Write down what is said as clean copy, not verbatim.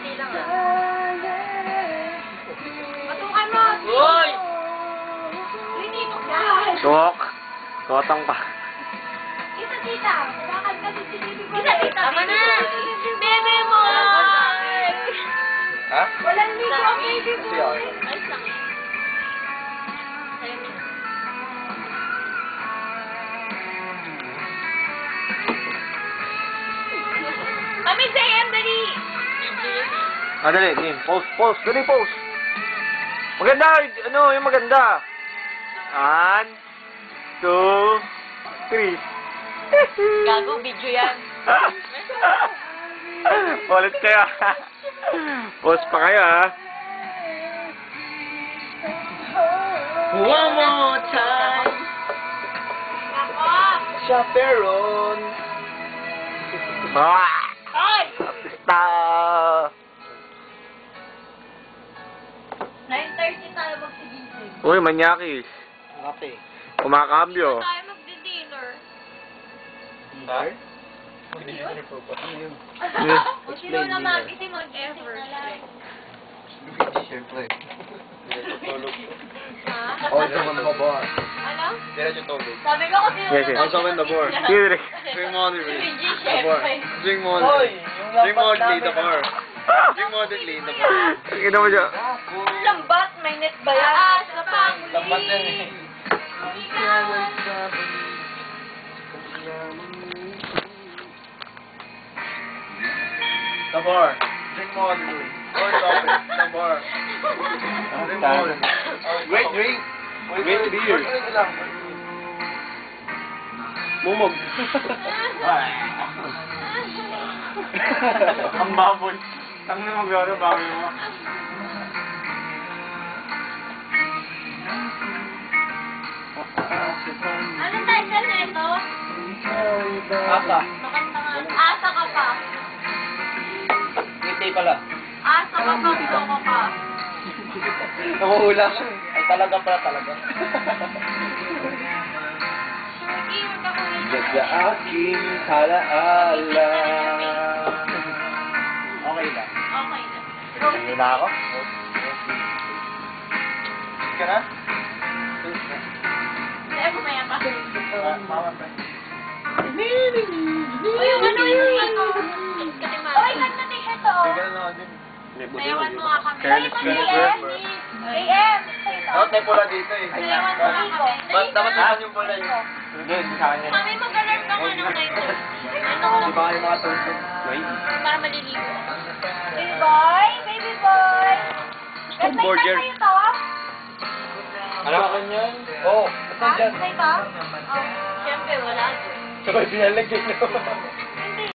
konti lang ah. Matukan mo! Uy! Linitok yan! Tok. Kotang pa. Isa tita! Nakakanta si Baby Boy! Isa tita! Tama na! Baby Boy! Ha? Walang ligo ang Baby Kasi ako. Boy! Ayos lang yan. Sa'yo na. Kami sa AM, dali! Video yun eh. Ah, dali. Game. Post, post. Dali, post. Maganda. Ano, yung maganda. 1, 2, 3. Gago, video yan. Ulit kayo. Post pa kayo, ha? One more time. Ako! Chaperon. Ah! Ay! Artista! 9:30 tayo magsigising. Uy, manyakis. Kape. Kumakambyo. Tayo magdi-dinner. Ha? Kung sino na magising mag-effort. Siyempre. Ha? Also on the bar. Ano? Diretso tulog. Sabi ko kung sino Yes, yes. na Also on the bar. Sige, Drink moderately. Si G, The bar. syempre. Drink moderately. Drink moderately the bar. Drink moderately the bar. Sige na mo siya. Lambat, may net ba yan? Ah, sa pang. Lambat yan eh. The bar. Drink moderately. Or stop it. The bar. Drink moderately. Great drink. Great beer. Mumog. Ang baboy. Tang na mag-ano, baboy mo. Ano tayo na ito? Asa. Nakanta nga. Asa ka pa. Ngiti pala. Asa ka pa, boko ka. Nakuhula ka. Ay talaga pala talaga. Sige, huwag ka kulit. Sa aking halaala. Okay lang. Okay na. Sige na ako. Ka na? Eh, kumaya pa. Mama pa. Uy, yung ano yung ano? Uy, ganda din ito. Tignan na ako din. Sayawan mo nga kami. Careless Ay, Whisper. AM! Dapat may pula dito eh. Sayawan mo nga kami. Dapat naman yung pula yun. Hindi, hindi sa kanya. Kami mag-alert ng ano na ito. Ano? Di ba kayo mga tulog? Para maliligo. Baby boy! Baby boy! Best Board night year. kayo to? Ano ka kanyan? Oo. Ha? Saan dyan? Sa ito? Oh. Siyempre, wala. Sabay pinalagyan nyo.